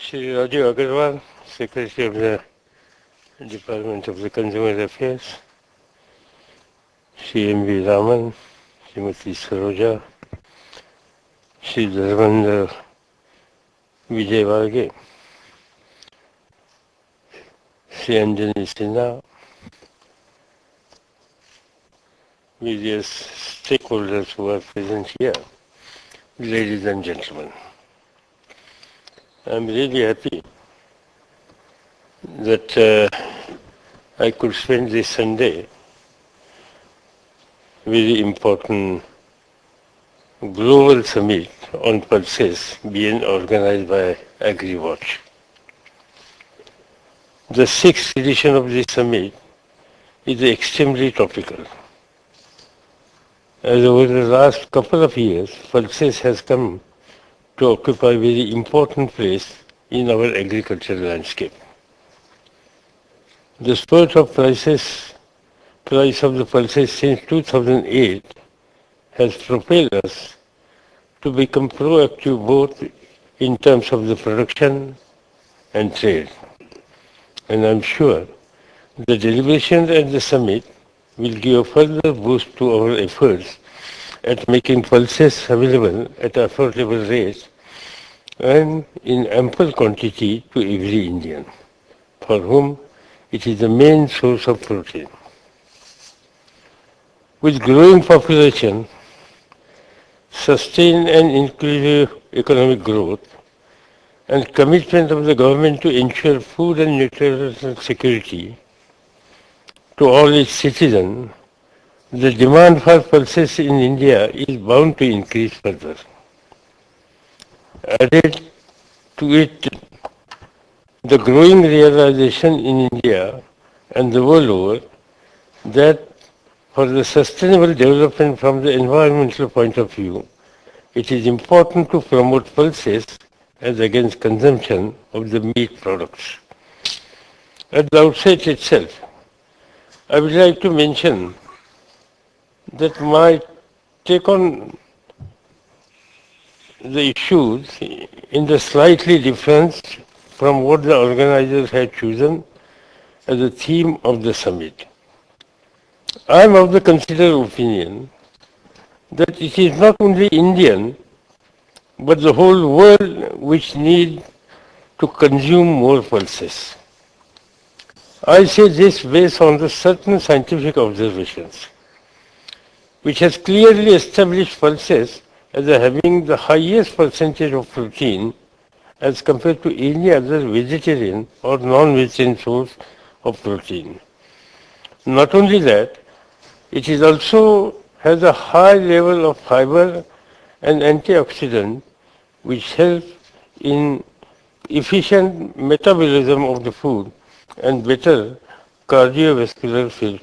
Shri AgriWatch, Secretary of the Department of the Consumer Affairs, Shri M.V. Raman, Srimati Saroja, Shri Dharmendra Vijay Varge, Shri Anjani Sinha, various stakeholders who are present here, ladies and gentlemen. I'm really happy that I could spend this Sunday very important global summit on pulses being organized by AgriWatch. The sixth edition of this summit is extremely topical. As over the last couple of years, pulses has come to occupy a very important place in our agricultural landscape. The spurt of price of the pulses since 2008 has propelled us to become proactive both in terms of the production and trade. And I'm sure the deliberations at the summit will give a further boost to our efforts at making pulses available at affordable rates and in ample quantity to every Indian, for whom it is the main source of protein. With growing population, sustained and inclusive economic growth, and commitment of the government to ensure food and nutritional security to all its citizens, the demand for pulses in India is bound to increase further. Added to it, the growing realization in India and the world over that for the sustainable development from the environmental point of view, it is important to promote pulses as against consumption of the meat products. At the outset itself, I would like to mention that my take on the issues in the slightly different from what the organizers had chosen as a theme of the summit. I am of the considered opinion that it is not only Indian but the whole world which need to consume more pulses. I say this based on the certain scientific observations, which has clearly established pulses as having the highest percentage of protein as compared to any other vegetarian or non-vegetarian source of protein. Not only that, it is also has a high level of fiber and antioxidant which help in efficient metabolism of the food and better cardiovascular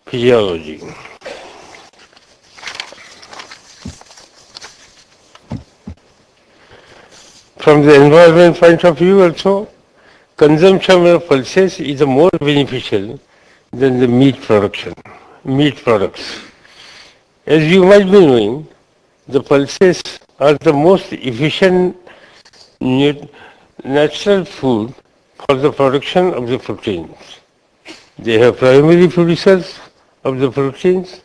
physiology. From the environment point of view also, consumption of pulses is more beneficial than the meat products. As you might be knowing, the pulses are the most efficient natural food for the production of the proteins. They have primary producers of the proteins,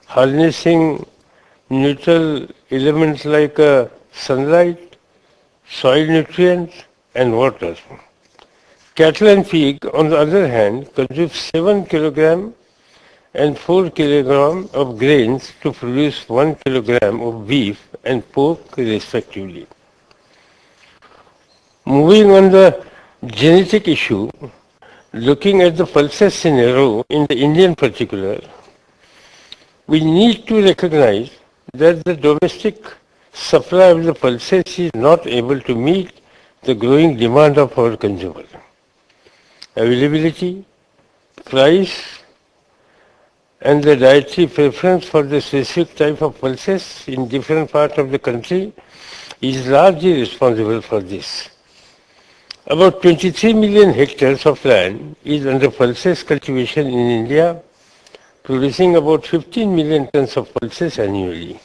harnessing neutral elements like sunlight, soil nutrients and water. Cattle and pig, on the other hand, consume 7 kg and 4 kg of grains to produce 1 kg of beef and pork respectively. Moving on the genetic issue, looking at the pulses scenario in the Indian particular, we need to recognize that the domestic supply of the pulses is not able to meet the growing demand of our consumer. Availability, price, and the dietary preference for the specific type of pulses in different parts of the country is largely responsible for this. About 23 million hectares of land is under pulses cultivation in India, producing about 15 million tons of pulses annually.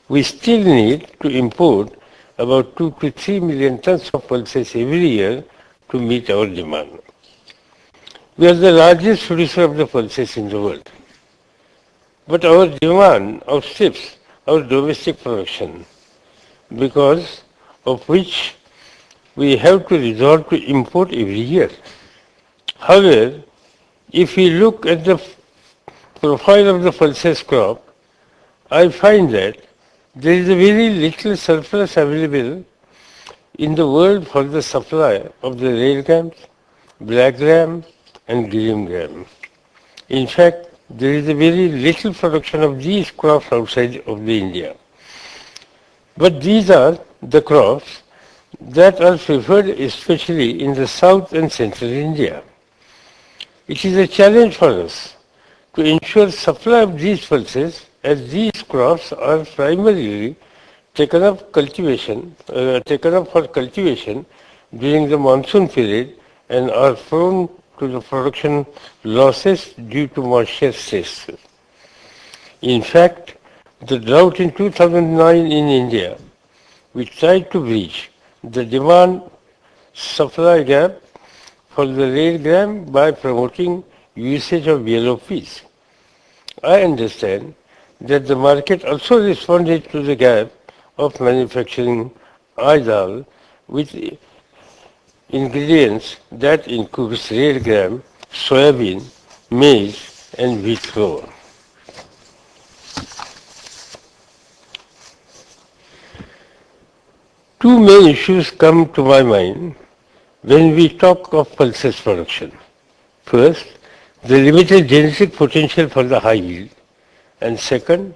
We still need to import about 2 to 3 million tons of pulses every year to meet our demand. We are the largest producer of the pulses in the world. But our demand outstrips our domestic production, because of which we have to resort to import every year. However, if we look at the profile of the pulses crop, I find that there is a very little surplus available in the world for the supply of the red grams, black gram and green gram. In fact, there is a very little production of these crops outside of the India. But these are the crops that are preferred especially in the south and central India. It is a challenge for us to ensure supply of these pulses, as these crops are primarily taken up for cultivation during the monsoon period and are prone to the production losses due to moisture stress. In fact, the drought in 2009 in India, which tried to bridge the demand-supply gap for the red gram by promoting usage of yellow peas. I understand that the market also responded to the gap of manufacturing idal with ingredients that includes red gram, soybean, maize and wheat flour. Two main issues come to my mind when we talk of pulses production. First, the limited genetic potential for the high yield, and second,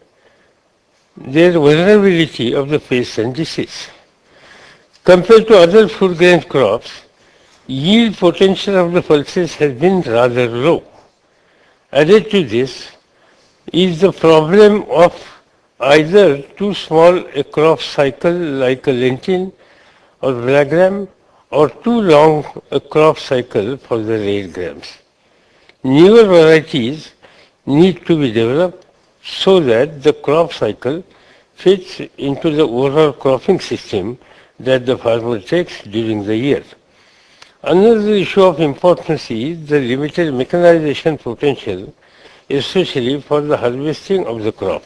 their vulnerability of the pests and disease. Compared to other food grain crops, yield potential of the pulses has been rather low. Added to this is the problem of either too small a crop cycle like a lentil or black gram, or too long a crop cycle for the red grams. Newer varieties need to be developed so that the crop cycle fits into the overall cropping system that the farmer takes during the year. Another issue of importance is the limited mechanization potential, especially for the harvesting of the crop.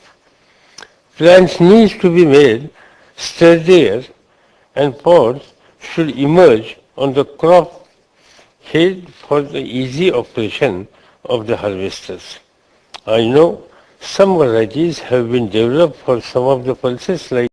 Plants need to be made sturdier, and pods should emerge on the crop head for the easy operation of the harvesters. I know some varieties have been developed for some of the pulses like